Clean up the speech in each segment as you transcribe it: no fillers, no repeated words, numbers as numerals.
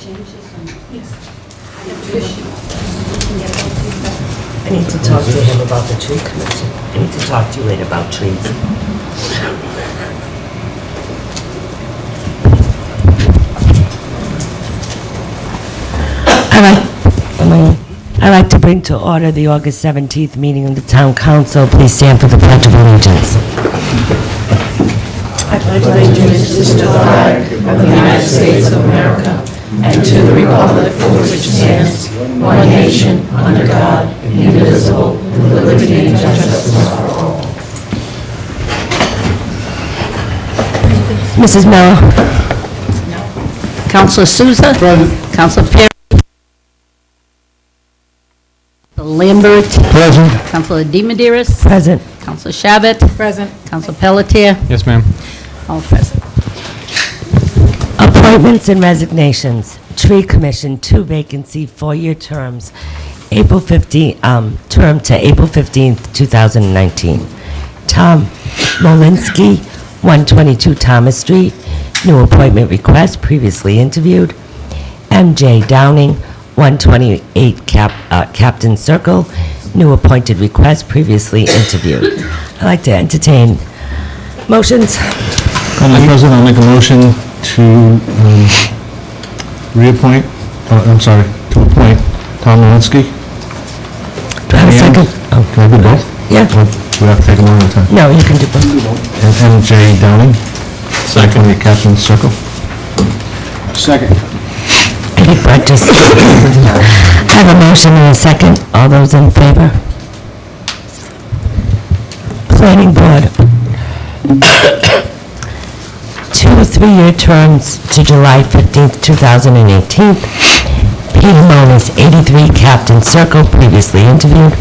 I need to talk to him about the tree commission. I need to talk to you later about trees. I'd like to bring to order the August 17th meeting of the Town Council. Please stand for the Pledge of Allegiance. I pledge allegiance to the flag of the United States of America and to the republic for which stands one nation, under God, indivisible, with liberty and justice for all. Mrs. Miller. Councilor Souza. Present. Councilor Perry. Lambert. Present. Councilor DiMederos. Present. Councilor Shabbat. Present. Councilor Pelletier. Yes, ma'am. All present. Appointments and resignations. Tree Commission, 2 vacancy, 4-year terms. April 15, term to April 15th, 2019. Tom Molinsky, 122 Thomas Street. New appointment request, previously interviewed. M.J. Downing, 128 Captain Circle. New appointed request, previously interviewed. I'd like to entertain motions. Madam President, I'll make a motion to to appoint Tom Malinsky. Do I have a second? Oh, Can I do both? yeah. Or do we have to take them one at a time? No, you can do both. And M.J. Downing. Second. The Captain Circle. Second. I think Brett just... I have a motion and a second. All those in favor? Planning Board. 2 3-year terms to July 15th, 2018. Peter Monas, 83 Captain Circle, previously interviewed.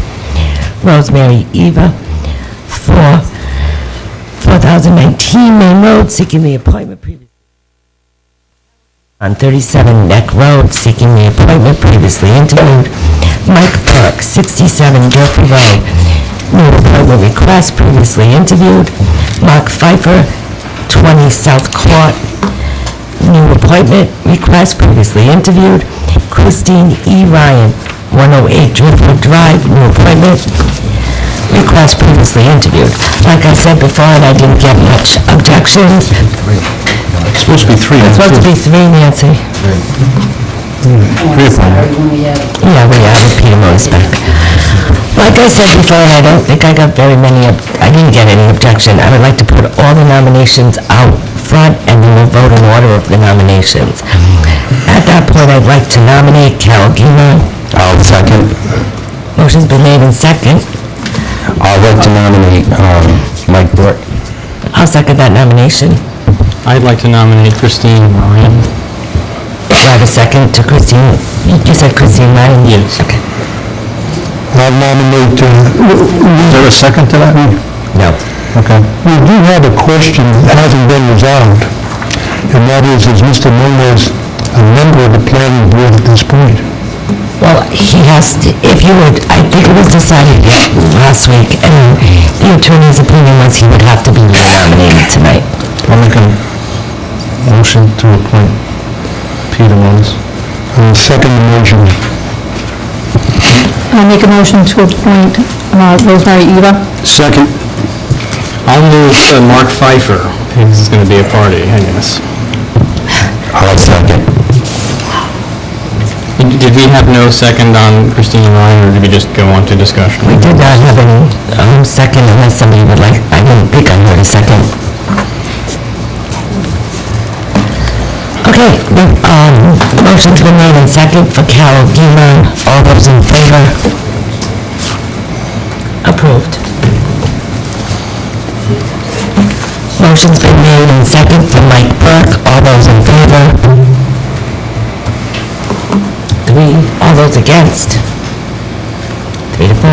Rosemary Eva, 4019 Main Road, seeking the appointment previously. On 37 Neck Road, seeking the appointment previously interviewed. Mike Burke, 67 Durfee Road, new appointment request, previously interviewed. Mark Pfeiffer, 20 South Court, new appointment request, previously interviewed. Christine E. Ryan, 108 Driftwood Drive, new appointment request, previously interviewed. Like I said before, and I didn't get much objections. It's supposed to be 3. It's supposed to be 3, Nancy. 3 appointments. Yeah, we added Peter Monas back. Like I said before, I don't think I got very many, I didn't get any objection. I would like to put all the nominations out front, and then we'll vote in order of the nominations. At that point, I'd like to nominate Carol Guimond. I'll second. Motion's been made in second. I'd like to nominate Mike Burke. I'll second that nomination. I'd like to nominate Christine Ryan. Do I have a second to Christine? You said Christine Ryan? Yes. Okay. I'll nominate, is there a second to that? No. Okay. We do have a question that hasn't been resolved, and that is Mr. Mendez a member of the planning board at this point? Well, he has, if you would, I think it was decided last week, and the attorney's opinion was he would have to be nominated tonight. I'll make a motion to appoint Peter Mendez. I'll second the motion. I make a motion to appoint Rosemary Eva. Second. I'll move Mark Pfeiffer. This is going to be a party, I guess. I'll second. Did we have no second on Christine Ryan, or did we just go on to discussion? We did not have any second unless somebody would like, I didn't think I heard a second. Okay, the motion's been made in second for Carol Guimond. All those in favor? Approved. Motion's been made in second for Mike Burke. All those in favor? 3. All those against? 3 to 4.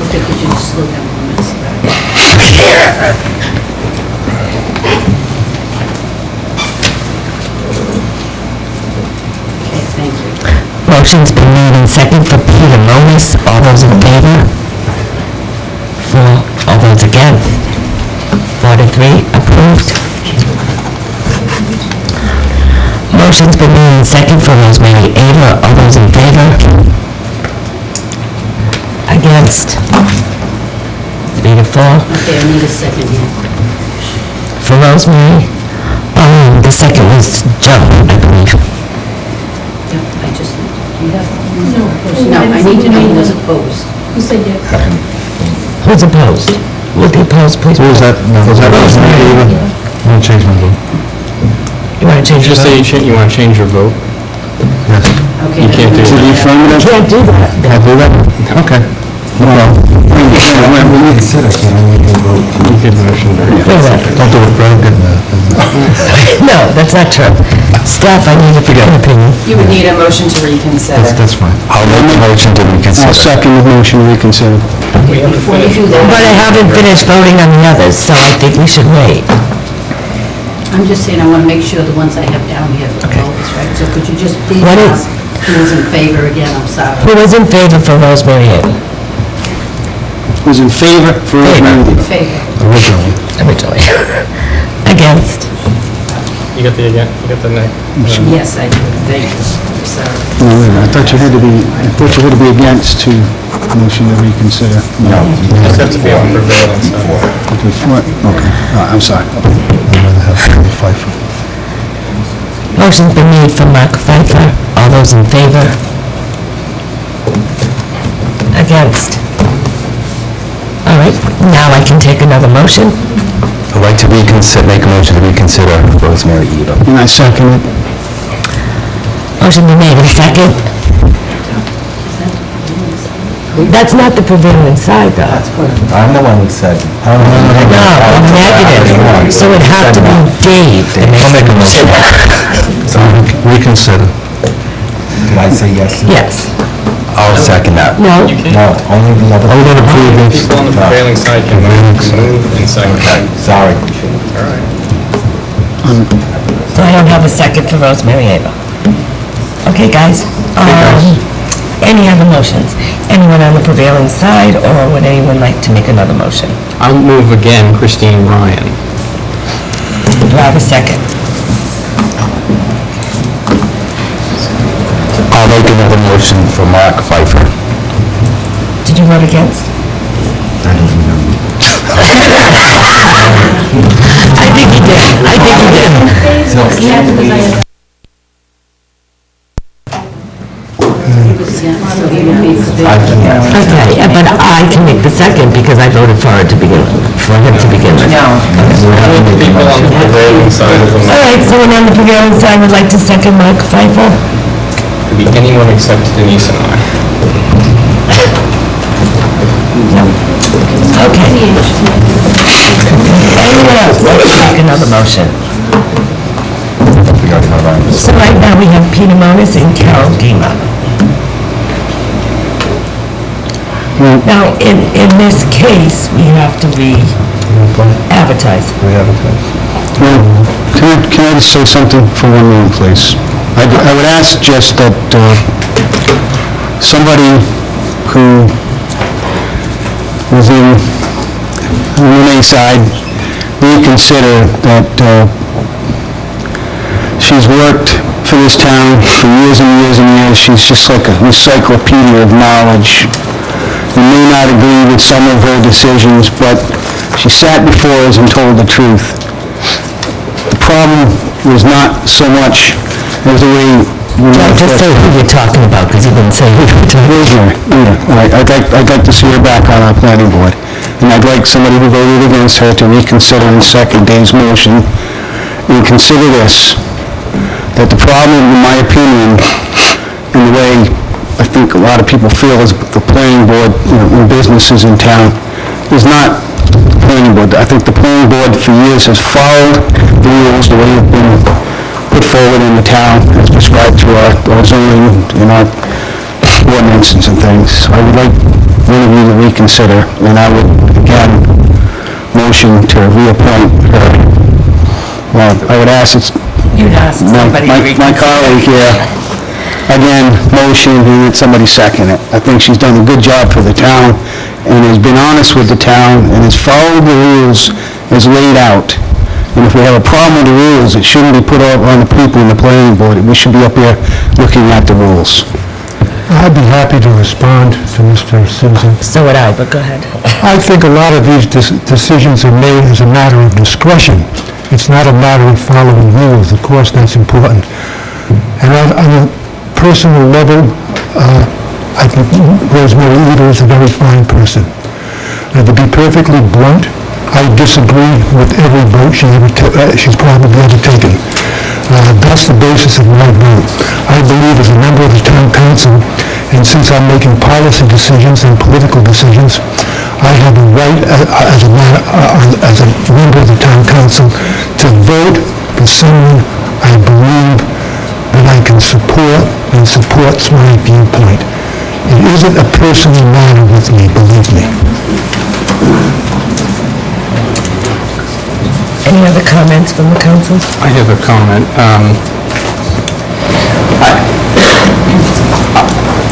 Okay, could you just slow down a minute? Okay, thank you. Motion's been made in second for Peter Monas. All those in favor? 4. All those against? 4 to 3. Approved. Motion's been made and second for Rosemary Ava. All those in favor? Against? 3 to 4. Okay, I need a second here. For Rosemary, the second was Joe, I believe. Yeah, I just, do you have? No, I need to know who was opposed. Who's opposed? Will the opposed, please? What was that? Was that Rosemary Eva? I'm going to change my vote. You want to change your Just vote? say you want to change your vote. Yes. Okay. You can't do To the that. affirmative? Can't do that. Can I do that? Okay. Well, reconsider, can I make a vote? You could motion to Wait a minute. Don't do it, Brad, get that. No, that's not true. Staff, I need a opinion. You would need a motion to reconsider. That's fine. I'll make a motion to reconsider. I'll second the motion to reconsider. Before you do that, But I haven't finished voting on the others, so I think we should wait. I'm just saying, I want to make sure the ones I have down here are Okay. opposed, right? So could you just please What is- ask who was in favor again? I'm sorry. Who was in favor for Rosemary Ava? Who's in favor for Rosemary In Eva? favor. Originally. Originally. Against? You got the again, you got the nay. Yes, I do. Thank you. I'm sorry. No, wait a minute, I thought you had to be against to motion to reconsider. No. You just have to be on prevailing side. Okay, I'm sorry. Motion's been made for Mark Pfeiffer. All those in favor? Against? All right, now I can take another motion. I'd like to make a motion to reconsider Rosemary Eva. And I second it. Motion been made and second. That's not the prevailing side, though. I'm the one who said. No, negative. So it'd have to be Dave. I'll make a motion. Reconsider. Did I say yes? Yes. I'll second that. No? No, only the other. Are we going to approve this? People on the prevailing side can move and second. Sorry. So I don't have a second for Rosemary Ava. Okay, guys. Any other motions? Anyone on the prevailing side, or would anyone like to make another motion? I'll move again, Christine Ryan. Do I have a second? I'll make another motion for Mark Pfeiffer. Did you vote against? I don't remember. I think you did. I think you did. So he would be for I favor. can't. Okay, but I can make the second because I voted for it to begin with, for him to begin with. People on the prevailing side of the All right, someone on the prevailing side would like to second Mark Pfeiffer? could be anyone except Denise and I. Okay. Anyone else like to make another motion? We already have our. So right now we have Peter Monis and Carol Dima. Now, in this case, we have to re-advertise. Well, can I just say something for 1 minute, please? I would ask just that somebody who was on the side reconsider that she's worked for this town for years and years and years. She's just like an encyclopedia of knowledge. You may not agree with some of her decisions, but she sat before us and told the truth. The problem was not so much as the way we... Just say who you're talking about, because you didn't say who you're talking about. Rosemary, I'd like to see her back on our planning board, and I'd like somebody who voted against her to reconsider and second Dave's motion, and consider this, that the problem, in my opinion, in the way I think a lot of people feel is the planning board, in businesses in town, is not the planning board. I think the planning board for years has followed the rules the way they've been put forward in the town, as prescribed through our zoning and our ordinances and things. So I would like one of you to reconsider, and I would, again, motion to reappoint her. Well, I would ask, it's You'd ask somebody to my colleague here, again, motion, and somebody second it. I think she's done a good job for the town, and has been honest with the town, and has followed the rules as laid out. And if we have a problem with the rules, it shouldn't be put out on the people in the planning board. We should be up here looking at the rules. I'd be happy to respond to Mr. Susan. So would I, but go ahead. I think a lot of these decisions are made as a matter of discretion. It's not a matter of following rules. Of course, that's important. And on a personal level, I think Rosemary Eder is a very fine person. And to be perfectly blunt, I disagree with every vote she's probably ever taken. That's the basis of my vote. I believe as a member of the town council, and since I'm making policy decisions and political decisions, I have a right as a member of the town council to vote for someone I believe that I can support and supports my viewpoint. It isn't a personal matter with me, believe me. Any other comments from the council? I have a comment.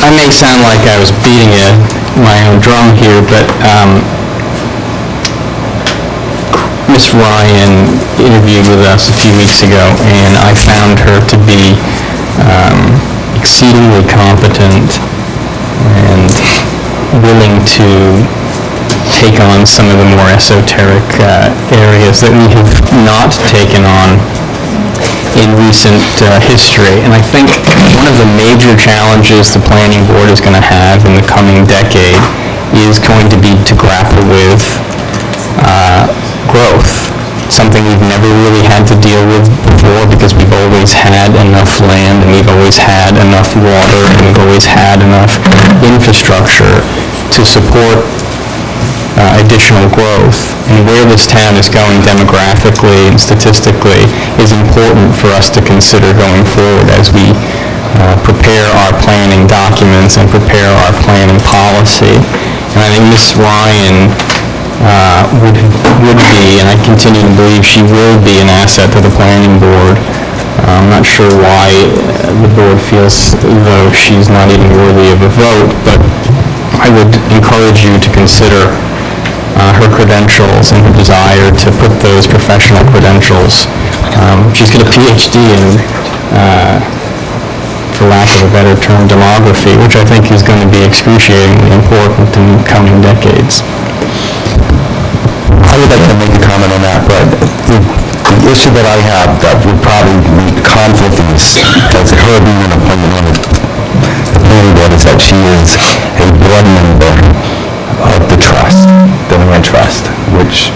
I may sound like I was beating my own drum here, but Miss Ryan interviewed with us a few weeks ago, and I found her to be exceedingly competent and willing to take on some of the more esoteric areas that we have not taken on in recent history. And I think one of the major challenges the planning board is going to have in the coming decade is going to be to grapple with growth, something we've never really had to deal with before because we've always had enough land and we've always had enough water and we've always had enough infrastructure to support additional growth. And where this town is going demographically and statistically is important for us to consider going forward as we prepare our planning documents and prepare our planning policy. And I think Ms. Ryan would be, and I continue to believe she will be, an asset to the planning board. I'm not sure why the board feels though she's not even worthy of a vote, but I would encourage you to consider her credentials and her desire to put those professional credentials. She's got a PhD in, for lack of a better term, demography, which I think is going to be excruciatingly important in coming decades. I would like to make a comment on that, but the issue that I have that would probably make conflict in this, as her being an appointment on the planning board, is that she is a board member of the trust, the land trust, which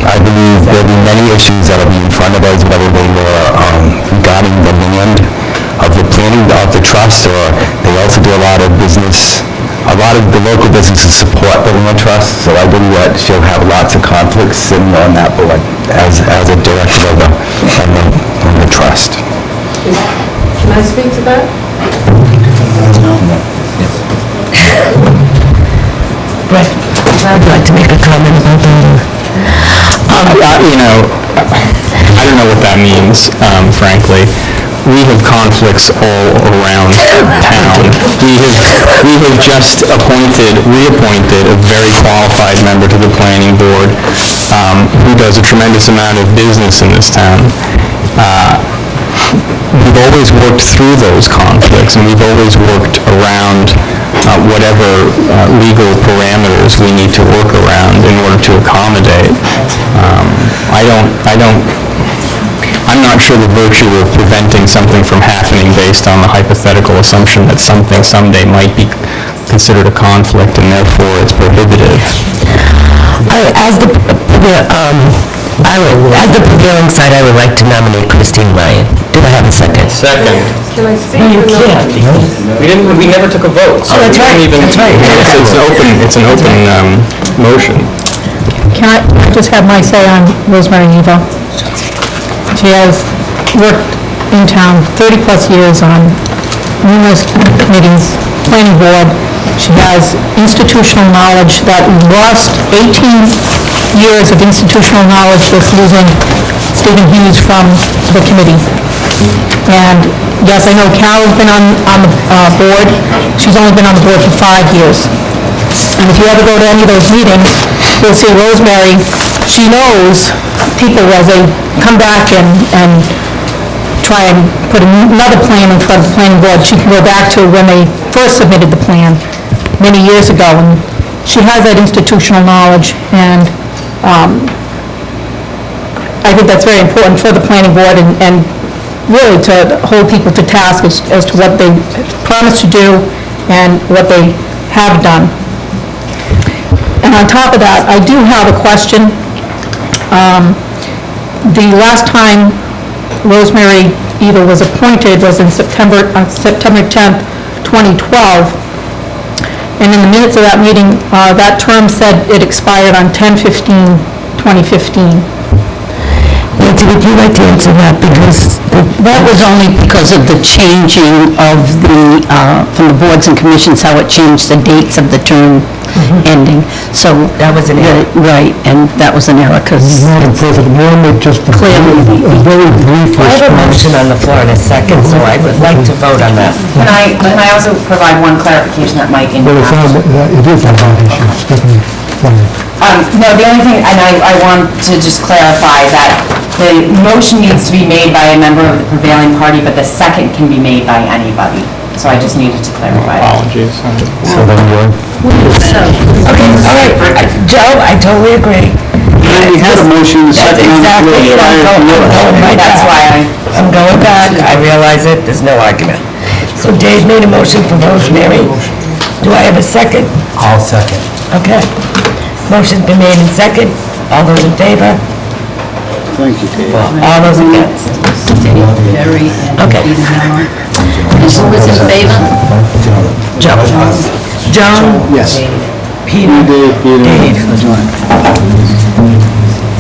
I believe there'll be many issues that'll be in front of us, whether they were regarding the land of the planning of the trust, or they also do a lot of business. A lot of the local businesses support the land trust, so I believe that she'll have lots of conflicts sitting on that board as a director of the trust. Can I speak to that? Right. I'd like to make a comment about that. I don't know what that means, frankly. We have conflicts all around town. We have just reappointed a very qualified member to the planning board who does a tremendous amount of business in this town. We've always worked through those conflicts, and we've always worked around whatever legal parameters we need to work around in order to accommodate. I'm not sure the virtue of preventing something from happening based on the hypothetical assumption that something someday might be considered a conflict and therefore it's prohibited. As the prevailing side, I would like to nominate Christine Ryan. Do I have a second? Second. Can I speak? You can't. We never took a vote. So that's right. That's right. It's an open motion. Can I just have my say on Rosemary Eder? She has worked in town 30-plus years on numerous committees, planning board. She has institutional knowledge that we lost 18 years of institutional knowledge just losing Stephen Hughes from the committee. And yes, I know Carol's been on the board. She's only been on the board for 5 years. And if you ever go to any of those meetings, you'll see Rosemary she knows people, as they come back and try and put another plan in front of the planning board, she can go back to when they first submitted the plan many years ago, and she has that institutional knowledge, and I think that's very important for the planning board, and really to hold people to task as to what they promised to do and what they have done. And on top of that, I do have a question. The last time Rosemary Eva was appointed was in September 10th, 2012. And in the minutes of that meeting, that term said it expired on 10/15/2015. Nancy, would you like to answer that, because That was only because of the changing of from the boards and commissions, how it changed the dates of the term ending. So that was an error? Right, and that was an error, because Madam President, may I make just a Clearly. very brief I have a response? motion on the floor in a second, so I would like to vote on that. Can I also provide one clarification that Mike Well, it's indicated? not, it is on that issue, Stephanie. No, the only thing, and I want to just clarify that the motion needs to be made by a member of the prevailing party, but the second can be made by anybody. So I just needed to clarify. Apologies. So then we're... Okay, all right, Joe, I totally agree. We had a motion, the That's second on the floor. exactly it, I'm going right That's back. why I'm going back, I realize it, there's no argument. So Dave made a motion for Rosemary. Do I have a second? I'll second. Okay. Motion's been made in second. All those in favor? Thank you, Dave. All those against? Barry and Okay. Peter Hammer. And who was in favor? Joe. Joan? Yes. Peter? Dave.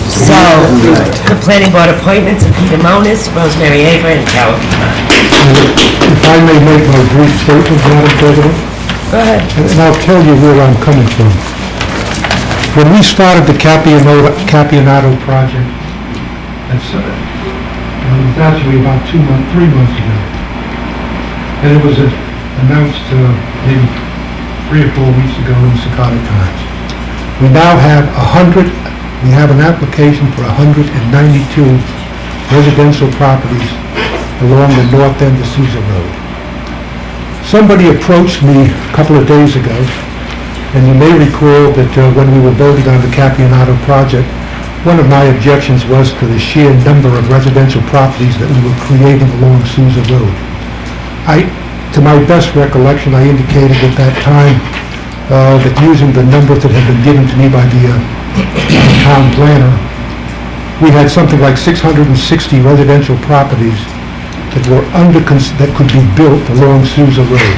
So, the planning board appointments of Peter Monis, Rosemary Ava, and Carol Pima. If I may make my brief statement, Madam President, Go ahead. and I'll tell you where I'm coming from. When we started the Capianato project, it was actually about 3 months ago. And it was announced maybe 3 or 4 weeks ago in the Secaucus Times. We now have we have an application for 192 residential properties along the north end of Sousa Road. Somebody approached me a couple of days ago, and you may recall that when we were voting on the Capianato project, one of my objections was to the sheer number of residential properties that we were creating along Sousa Road. To my best recollection, I indicated at that time that using the numbers that had been given to me by the town planner, we had something like 660 residential properties that could be built along Sousa Road.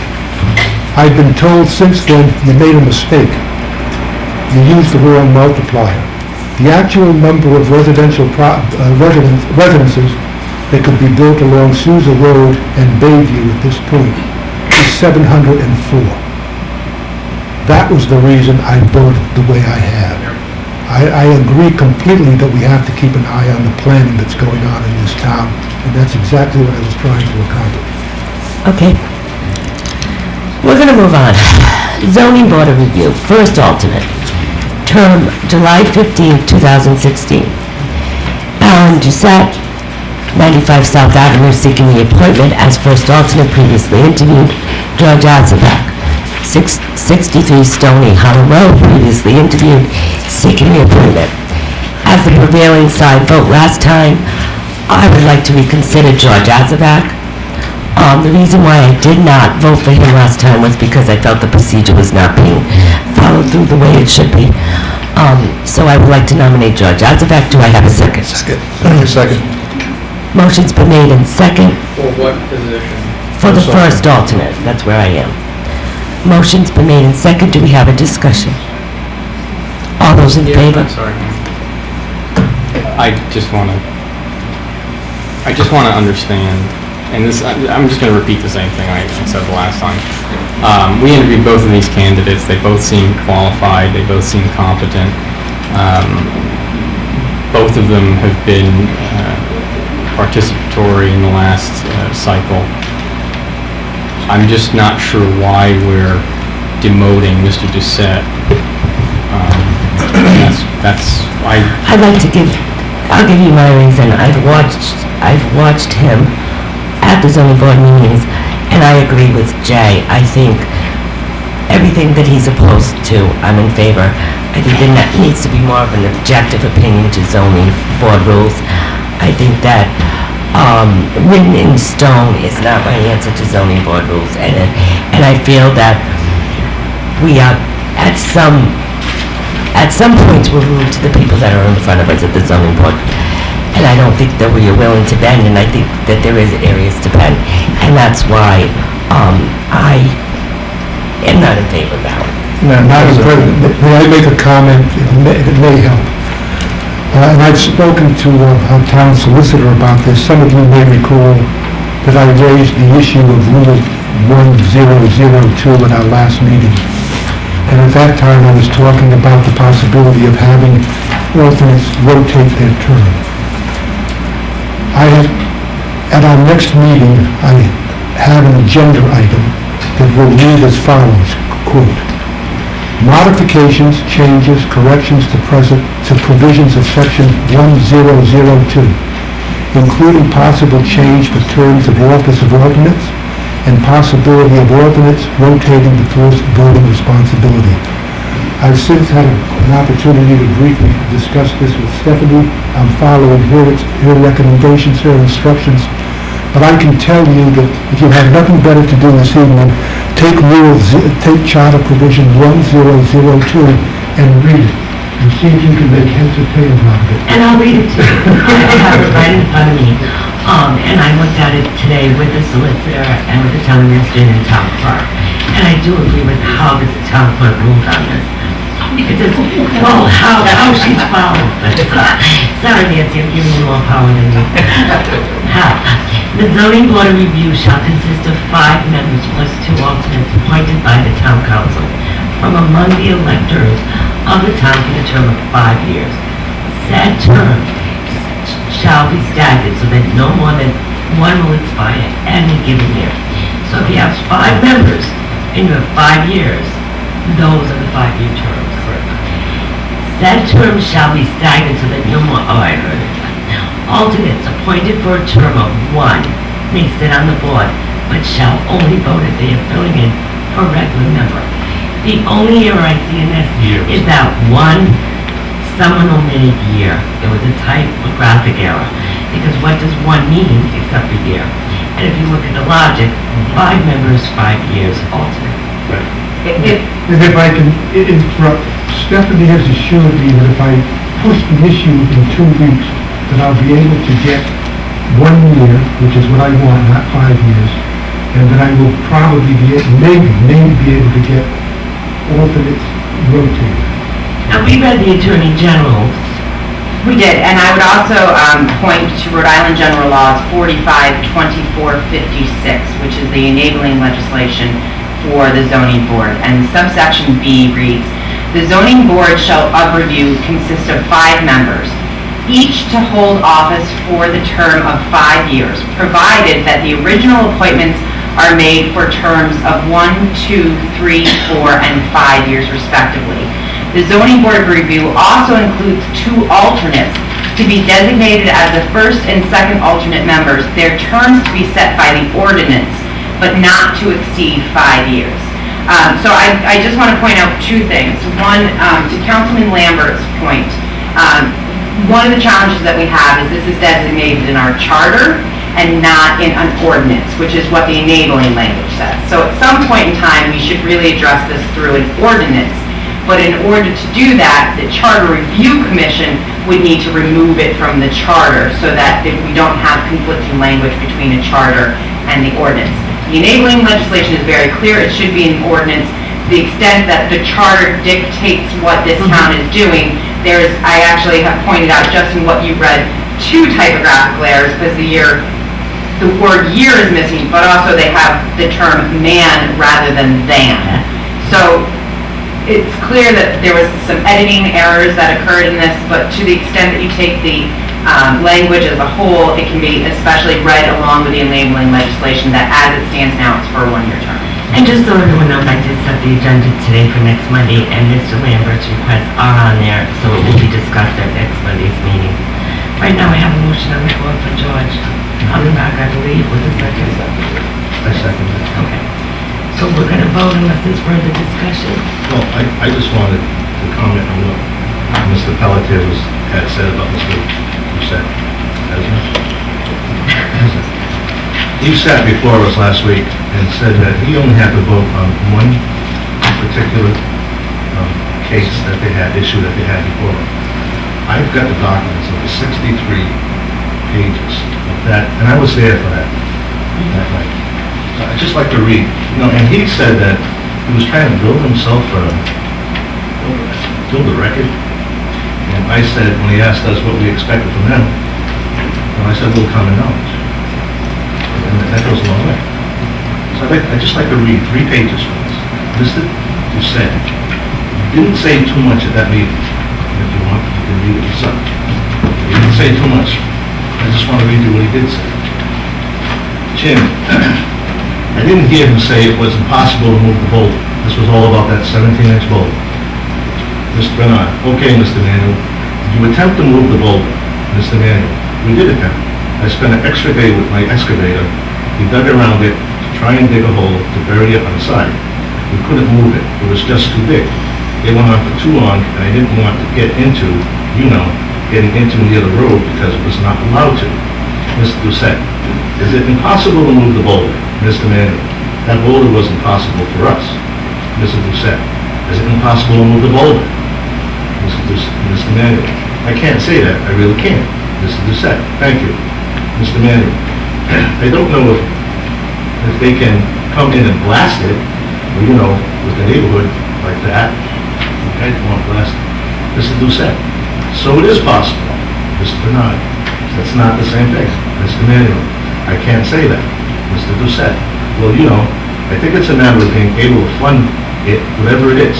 I've been told since then you made a mistake. You used the wrong multiplier. The actual number of residential residences that could be built along Sousa Road and Bayview at this point is 704. That was the reason I voted the way I have. I agree completely that we have to keep an eye on the planning that's going on in this town, and that's exactly what I was trying to accomplish. Okay. We're gonna move on. Zoning Board of Review, first alternate, term July 15th, 2016. Alan Doucette, 95 South Avenue, seeking the appointment as first alternate, previously interviewed. George Azabak, 63 Stony Hollow Road, previously interviewed, seeking the appointment. As the prevailing side vote last time, I would like to reconsider George Azabak. The reason why I did not vote for him last time was because I felt the procedure was not being followed through the way it should be. So I would like to nominate George Azabak. Do I have a second? Second. Motion's been made in second. For what position? For the first alternate, that's where I am. Motion's been made in second. Do we have a discussion? All those in favor? Sorry. I just want to understand, and this, I'm just going to repeat the same thing I said the last time. We interviewed both of these candidates. They both seem qualified. They both seem competent. Both of them have been participatory in the last cycle. I'm just not sure why we're demoting Mr. Doucette I'd like to I'll give you my reason. I've watched him at the zoning board meetings, and I agree with Jay. I think everything that he's opposed to, I'm in favor. I think there needs to be more of an objective opinion to zoning board rules. I think that written in stone is not my answer to zoning board rules, and I feel that we are at some points we're rude to the people that are in front of us at the zoning board, and I don't think that we are willing to bend, and I think that there is areas to bend, and that's why I am not in favor of that. Madam President, may I make a comment? It may help. And I've spoken to our town solicitor about this. Some of you may recall that I raised the issue of Rule 1002 at our last meeting. And at that time, I was talking about the possibility of having alternates rotate their term. At our next meeting, I have an agenda item that will read as follows, quote, "Modifications, changes, corrections to provisions of Section 1002, including possible change for terms of office of alternates and possibility of alternates rotating the first voting responsibility." I've since had an opportunity to briefly discuss this with Stephanie. I'm following her recommendations, her instructions. But I can tell you that if you have nothing better to do this evening, take Charter Provision 1002 and read it, and see if you can make heads or tails out of it. And I'll read it to you. I have it right in front of me. And I looked at it today with the solicitor and with the town administrator and town clerk. And I do agree with how the town clerk ruled on this. It says, well, how she's followed. Sorry, Nancy, I'm giving you more power than you. How? The zoning board of review shall consist of 5 members plus 2 alternates appointed by the town council from among the electors of the town for the term of 5 years. Said term shall be staggered so that no more than one will expire any given year. So if you have 5 members and you have 5 years, those are the 5-year terms. Said term shall be staggered so that no more, I heard it. Alternates appointed for a term of 1 may sit on the board, but shall only vote if they are filling in for a regular member. The only error I see in this is that someone omitted year. It was a typographic error, because what does 1 mean except a year? And if you look at the logic, 5 members, 5 years, alternate. And if I can interrupt, Stephanie has assured me that if I push the issue in 2 weeks, that I'll be able to get 1 year, which is what I want, not 5 years, and that I will probably maybe be able to get alternates rotated. Now, we read the Attorney General's. We did, and I would also point to Rhode Island General Laws 452456, which is the enabling legislation for the zoning board. And subsection B reads, "The zoning board shall of review consist of 5 members, each to hold office for the term of 5 years, provided that the original appointments are made for terms of 1, 2, 3, 4, and 5 years respectively. The zoning board of review also includes 2 alternates to be designated as the first and second alternate members, their terms to be set by the ordinance, but not to exceed 5 years." So I just want to point out 2 things. One, to Councilman Lambert's point, one of the challenges that we have is this is designated in our charter and not in an ordinance, which is what the enabling language says. So at some point in time, we should really address this through an ordinance. But in order to do that, the Charter Review Commission would need to remove it from the charter so that we don't have conflicting language between a charter and the ordinance. The enabling legislation is very clear. It should be an ordinance. To the extent that the charter dictates what this town is doing, I actually have pointed out just in what you read 2 typographical errors, because the word year is missing, but also they have the term man rather than than. So it's clear that there was some editing errors that occurred in this, but to the extent that you take the language as a whole, it can be especially read along with the enabling legislation that as it stands now, it's for a 1-year term. And just so everyone knows, I did set the agenda today for next Monday, and Mr. Lambert's requests are on there, so it will be discussed at next Monday's meeting. Right now, I have a motion on the floor for George. I'll be back, I believe, with a second. I second it. Okay. So we're gonna vote unless there's further discussion. Well, I just wanted to comment on what Mr. Pelletier had said about Mr. Doucette. He sat before us last week and said that he only had to vote on one particular case that they had, issue that they had before him. I've got the documents of the 63 pages of that, and I was there for that night. I'd just like to read, and he said that he was trying to build himself build a record. And I said, when he asked us what we expected from them, I said, a little common knowledge. And that goes a long way. So I'd just like to read 3 pages from this. Mr. Doucette didn't say too much at that meeting. If you want, you can read it yourself. He didn't say too much. I just want to read you what he did say. Jim, I didn't hear him say it was impossible to move the boulder. This was all about that 17-inch boulder. Mr. Bernard, okay, Mr. Manuel, did you attempt to move the boulder? Mr. Manuel, we did attempt. I spent an extra day with my excavator. We dug around it to try and dig a hole to bury it on the side. We couldn't move it. It was just too big. It went on for too long, and I didn't want to get into, getting into near the road because it was not allowed to. Mr. Doucette, is it impossible to move the boulder? Mr. Manuel, that boulder was impossible for us. Mr. Doucette, is it impossible to move the boulder? Mr. Manuel, I can't say that. I really can't. Mr. Doucette, thank you. Mr. Manuel, I don't know if they can come in and blast it, or, with the neighborhood like that. I don't want blast. Mr. Doucette, so it is possible. Mr. Bernard, that's not the same thing. Mr. Manuel, I can't say that. Mr. Doucette, well, I think it's a matter of being able to fund it, whatever it is,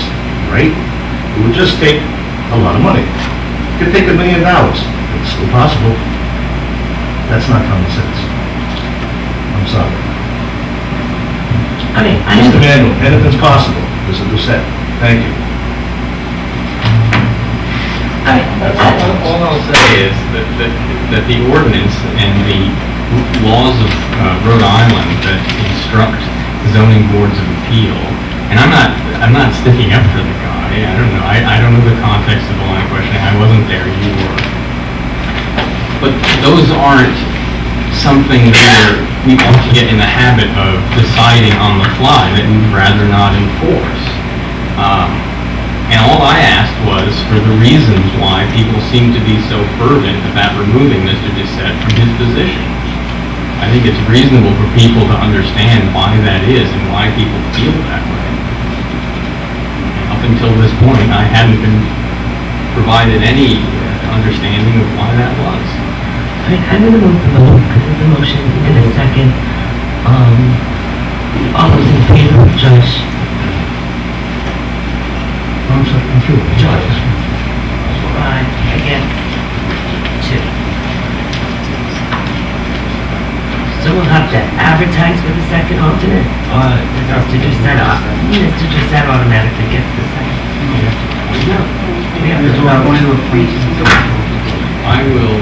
right? It would just take a lot of money. It could take $1 million. It's still possible. That's not common sense. I'm sorry. Mr. Manuel, anything's possible. Mr. Doucette, thank you. All I'll say is that the ordinance and the laws of Rhode Island that instruct zoning boards of appeal, and I'm not sticking up for the guy. I don't know. I don't know the context of the line of questioning. I wasn't there. You were. But those aren't something where we ought to get in the habit of deciding on the fly that we'd rather not enforce. And all I asked was for the reasons why people seem to be so fervent about removing Mr. Doucette from his position. I think it's reasonable for people to understand why that is and why people feel that way. Up until this point, I hadn't been provided any understanding of why that was. I'm going to move the vote because there's a motion in a second. All those in favor, Josh? I'm so confused. George? 5 against 2. So we'll have to advertise for the second alternate, or Mr. Doucette automatically gets the second? No. We have to do our one of I will,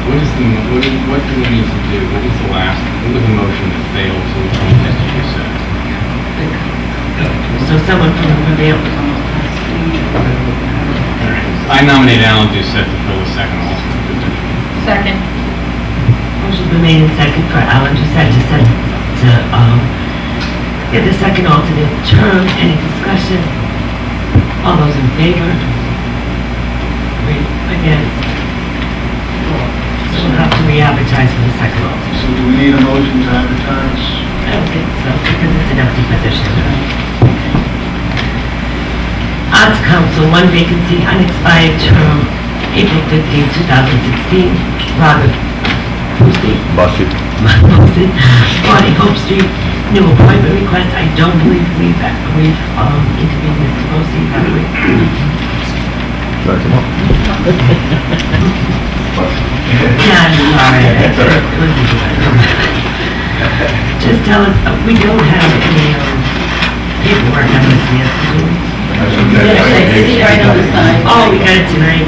what do we need to do? What was the motion that failed to appoint Mr. Doucette? So someone from the prevail. I nominate Alan Doucette to fill the second alternate position. Second. Motion's been made in second for Alan Doucette to get the second alternate term. Any discussion? All those in favor? 3 against. So we'll have to re-advertise for the second alternate. So do we need a motion to advertise? I don't think so, because it's an empty position. Arts Council, 1 vacancy, unexpired term, April 15, 2016. Robert Lucy. Bussy. 40 Hope Street, new appointment request. I don't believe we've interviewed Mr. Lucy, have we? Yeah, I'm sorry. Just tell us, we don't have any paperwork on this yet, do we? Right on the side. Oh, we got it tonight.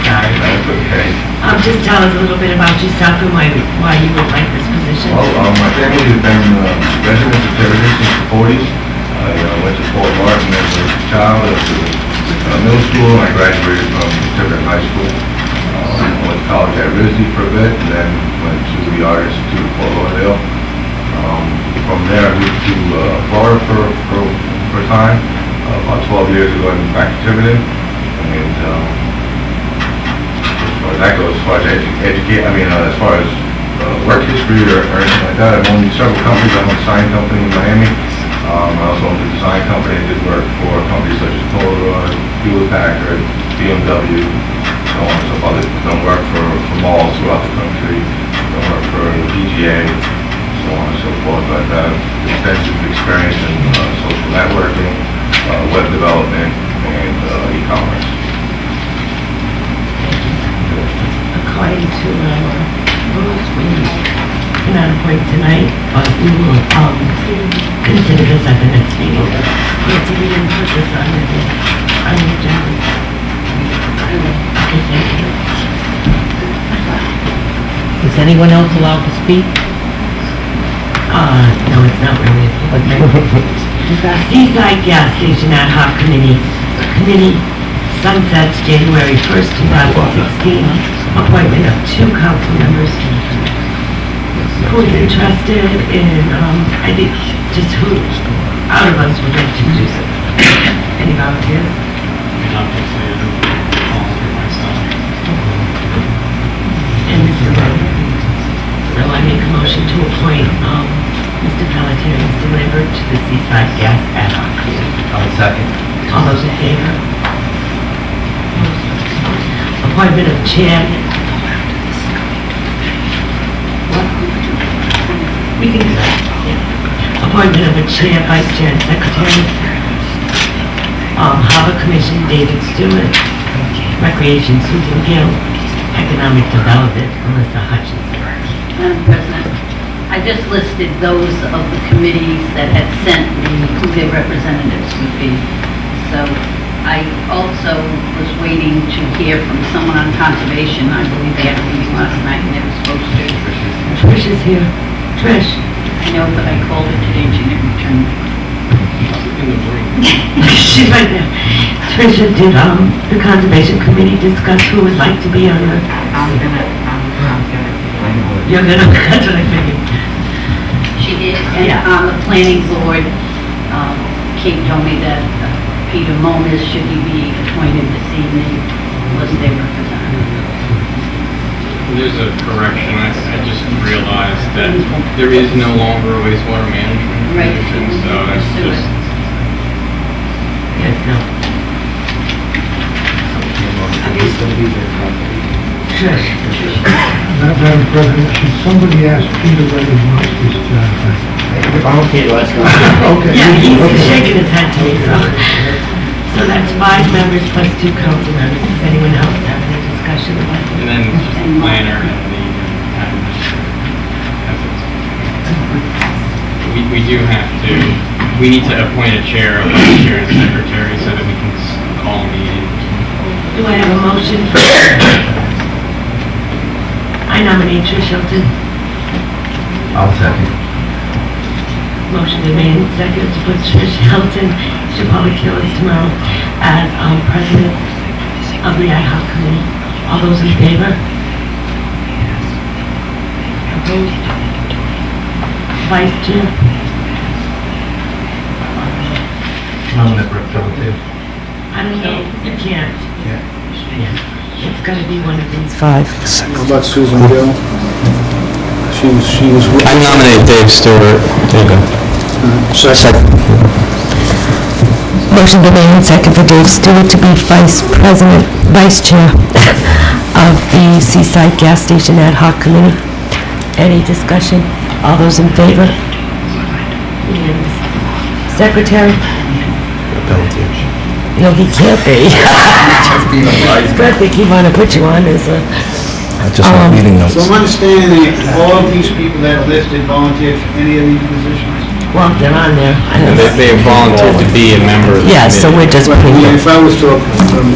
Sorry. That's okay. Just tell us a little bit about yourself and why you would like this position. Well, my family has been residents of Tiverton since the 40s. I went to Fort Martin as a child, up to middle school, and I graduated from Tiverton High School. I went to college at RISD for a bit, and then went to the Art Institute of Fort Lauderdale. From there, I moved to Florida for a time. About 12 years ago, I moved back to Tiverton, and as far as that goes, as far as as far as work history or anything like that, I've owned several companies. I own a sign company in Miami. I also owned a design company. I did work for companies such as Polaroid, Hewlett-Packard, BMW, so on and so forth. I've done work for malls throughout the country. I've done work for the PGA, so on and so forth. But I've had extensive experience in social networking, web development, and e-commerce. According to our rules, we cannot appoint tonight, but we will consider this at the next meeting. Nancy, we didn't put this on the agenda. Okay, thank you. Is anyone else allowed to speak? No, it's not really. Seaside Gas Station Ad Hoc Committee. Committee sunsets January 1st, 2016. Appointment of 2 council members. Who is interested in, I think, just who out of us would like to do this? Any volunteers? And Mr. Rowe. So I make a motion to appoint Mr. Pelletier and Mr. Lambert to the Seaside Gas Ad Hoc Committee. I'll second. All those in favor? Appointment of chair. We can do that, yeah. Appointment of a chair, vice chair, and secretary. Harbor Commission, David Stewart. Recreation, Susan Gill. Economic Development, Melissa Hutchinson. Madam President, I just listed those of the committees that had sent me who their representatives would be. So I also was waiting to hear from someone on conservation. I believe they had a meeting last night and they were supposed to. Trish is here. Trish. I know, but I called her today and she didn't return. She's right there. Tricia, did the Conservation Committee discuss who would like to be on the... You're gonna, that's what I figured. She did, and Yeah. on the planning board, Kate told me that Peter Momas, should he be appointed this evening, was their representative. There's a correction. I just realized that there is no longer a wastewater management Right. commission, so that's just... Yes, no. Trish. Madam President, should somebody ask Peter whether he wants this job? Okay. Yeah, he's shaking his head to me, so that's 5 members plus 2 council members. Does anyone else have any discussion about it? And then just the planner and the we do have to, we need to appoint a chair, a vice chair, and secretary so that we can call a meeting. Do I have a motion? I nominate Trish Hilton. I'll second. Motion been made and seconded to put Trish Hilton, she'll probably kill us tomorrow, as president of the Ad Hoc Committee. All those in favor? Opposed? Vice Chair? Nominate Rick Pelletier. I don't know, you can't. Yeah. It's gotta be one of these 5. How about Susan Gill? She was... I nominate Dave Stewart. There you go. Second. Motion been made and seconded for Dave Stewart to be vice chair of the Seaside Gas Station Ad Hoc Committee. Any discussion? All those in favor? Unanimous. Secretary? No, he can't be. But I think he want to put you on as a... Just not reading notes. So I'm understanding that all of these people that are listed volunteered for any of these positions? Well, they're on there. And they volunteered to be a member of the Yeah, so we're just putting them. If I was to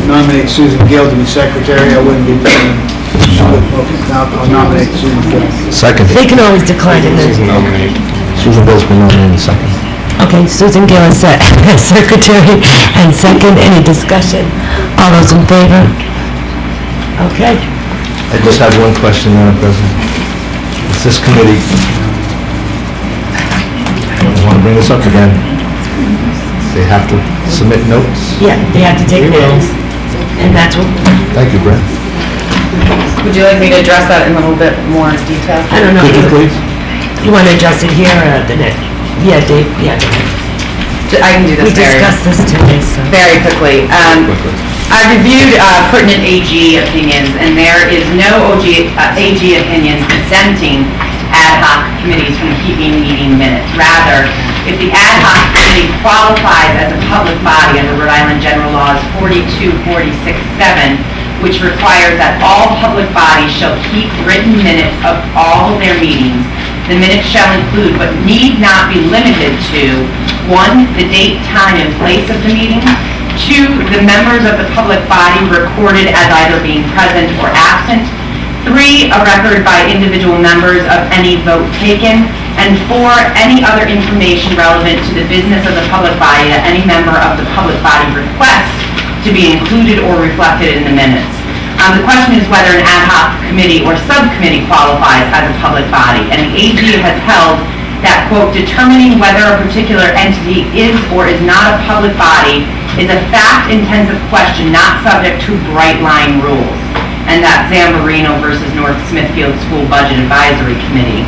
nominate Susan Gill to be secretary, I wouldn't be doing, I'll nominate Susan Gill. Second. They can always decline it. Susan Bill's been nominated second. Okay, Susan Gill is secretary, and second, any discussion? All those in favor? Okay. I just have one question, Madam President. Is this committee, I want to bring this up again, they have to submit notes? Yeah, they have to take minutes, and that's what, Thank you, Brent. Would you like me to address that in a little bit more detail? I don't know. Could you please? You want to adjust it here or the next? Yeah, Dave, yeah. I can do We this very, discussed this today, so. very quickly. I reviewed pertinent AG opinions, and there is no AG opinions exempting ad hoc committees from keeping meeting minutes. Rather, if the ad hoc committee qualifies as a public body under Rhode Island General Laws 42, 46, 7, which requires that all public bodies shall keep written minutes of all their meetings, the minutes shall include, but need not be limited to, 1, the date, time, and place of the meeting, 2, the members of the public body recorded as either being present or absent, 3, a record by individual members of any vote taken, and 4, any other information relevant to the business of the public body that any member of the public body requests to be included or reflected in the minutes. The question is whether an ad hoc committee or subcommittee qualifies as a public body, and the AG has held that, quote, determining whether a particular entity is or is not a public body is a fact-intensive question not subject to bright-line rules, and that's Zambarino versus North Smithfield School Budget Advisory Committee.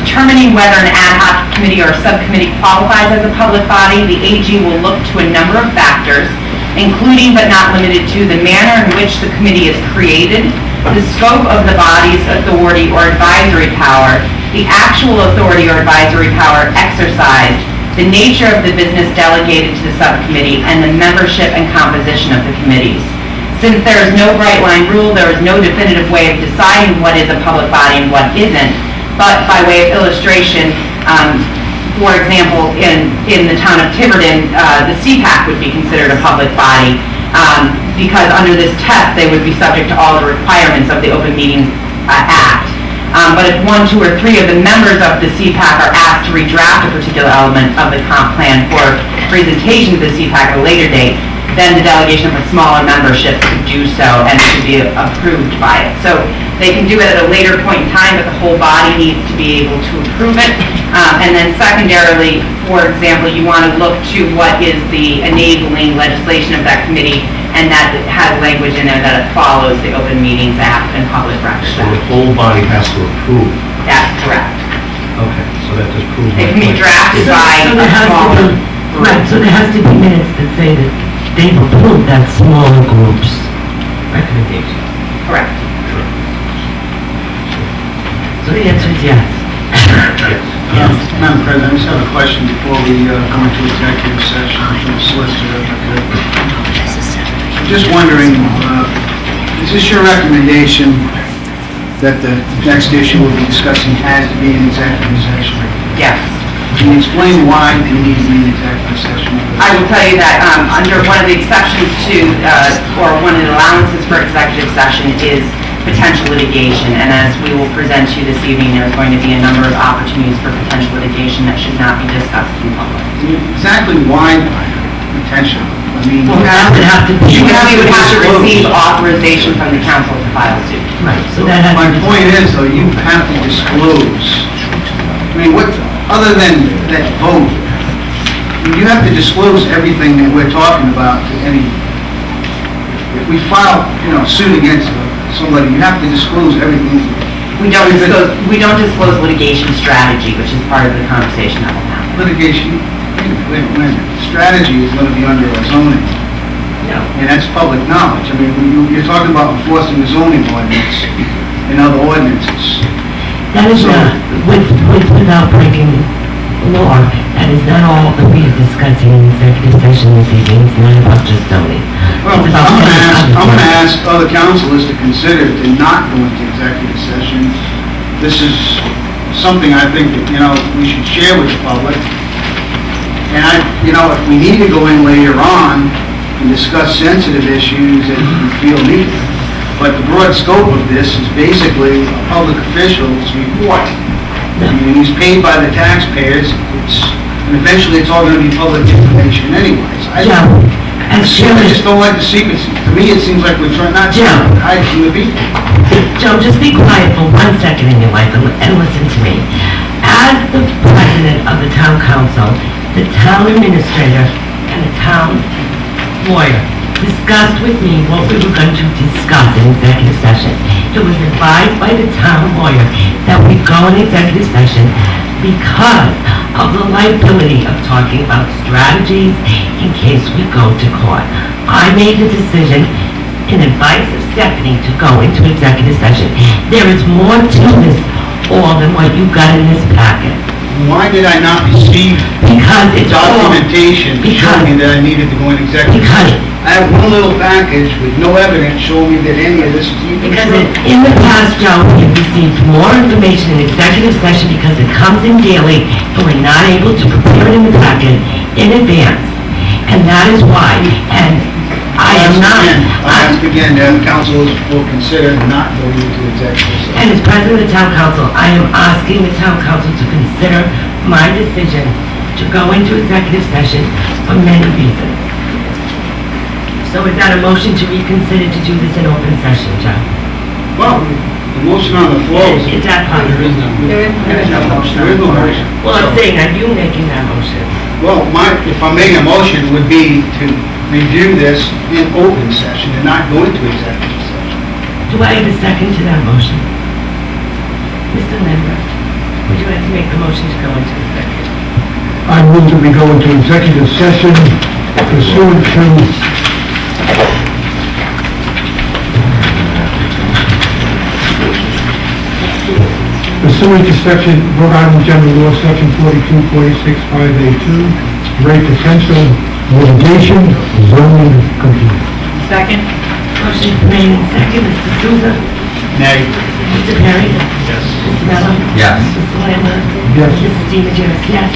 Determining whether an ad hoc committee or subcommittee qualifies as a public body, the AG will look to a number of factors, including but not limited to the manner in which the committee is created, the scope of the body's authority or advisory power, the actual authority or advisory power exercised, the nature of the business delegated to the subcommittee, and the membership and composition of the committees. Since there is no bright line rule, there is no definitive way of deciding what is a public body and what isn't, but by way of illustration, for example, in the town of Tiverton, the CPAC would be considered a public body because under this test, they would be subject to all the requirements of the Open Meetings Act. But if 1, 2, or 3 of the members of the CPAC are asked to redraft a particular element of the comp plan for presentation to the CPAC at a later date, then the delegation of a smaller membership could do so and should be approved by it. So they can do it at a later point in time, but the whole body needs to be able to approve it. And then secondarily, for example, you want to look to what is the enabling legislation of that committee, and that has language in there that it follows the Open Meetings Act and Public Records So the Act. whole body has to approve. That's correct. Okay, so that just proves. It can be drafted So by there a has to smaller be, right, so there has to be minutes that say that they've approved that smaller group's recommendation. Correct. So the answer is yes. Yes. Madam President, I just have a question before we go into executive session for the solicitor, if I could. I'm just wondering, is this your recommendation that the next issue we'll be discussing has to be an executive session? Yes. Can you explain why we need to be in executive session? I will tell you that under one of the exceptions to, or one of the allowances for executive session is potential litigation. And as we will present to you this evening, there's going to be a number of opportunities for potential litigation that should not be discussed in public. Exactly why potential? I mean, Well, that would have to be. We would have to receive authorization from the council to file suit. Right, so that has to my be. point is, though, you have to disclose, I mean, what, other than that vote, you have to disclose everything that we're talking about to any, if we file, suit against somebody, you have to disclose everything. We don't disclose litigation strategy, which is part of the conversation that will happen. Litigation, wait a minute, strategy is gonna be under a zoning, No. and that's public knowledge. I mean, you're talking about enforcing the zoning ordinance and other ordinances. That is So- without breaking law, that is not all that we are discussing in executive session this evening. It's not about just zoning. Well, It's about many other I'm gonna things. ask other councilors to consider to not go into executive session. This is something I think that, we should share with the public. And if we need to go in later on and discuss sensitive issues that we feel needed. But the broad scope of this is basically a public official's report. I mean, he's paid by the taxpayers, and eventually it's all gonna be public information anyways. Joe, I as chairman, just don't like the secrecy. To me, it seems like we're not Joe. trying to hide from the people. Joe, just be quiet for 1 second in your life and listen to me. As the president of the town council, the town administrator, and the town lawyer discussed with me what we were going to discuss in executive session. It was advised by the town lawyer that we go in executive session because of the liability of talking about strategies in case we go to court. I made the decision in advice of Stephanie to go into executive session. There is more to this all than what you got in this packet. Why did I not receive Because it's all... documentation showing me that I needed to go in executive Because- session? I have one little package with no evidence showing me that any of this is even Because true. in the past, Joe, we've received more information in executive session because it comes in daily, and we're not able to prepare it in the packet in advance. And that is why, and I am not... I'll ask again, that councilors will consider not going into executive session. And as president of the town council, I am asking the town council to consider my decision to go into executive session for many reasons. So is that a motion to reconsider to do this in open session, Joe? Well, the motion on the floor is... Is that possible? There is no motion. There is no motion. Well, I'm saying, are you making that motion? Well, if I'm making a motion, it would be to review this in open session and not go into executive session. Do I have a second to that motion? Mr. Lambert, would you like to make the motion to go into executive? I move that we go into executive session pursuant to section, Rhode Island General Law, section 42465A2, rate potential litigation, zoning complaint. Second? Motion is made and second. Mr. Souza? Nay. Mr. Perry? Yes. Mr. Mello? Yes. Mr. Lambert? Yes. Mrs. DeMajeris, yes.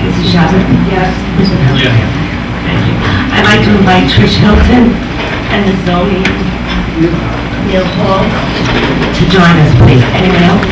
Mrs. Shabbat? Yes. Mr. Pellegrin? Yes. Thank you. I'd like to invite Trish Hilton and the zoning, Neil Hall, to join us, please. Anyone else?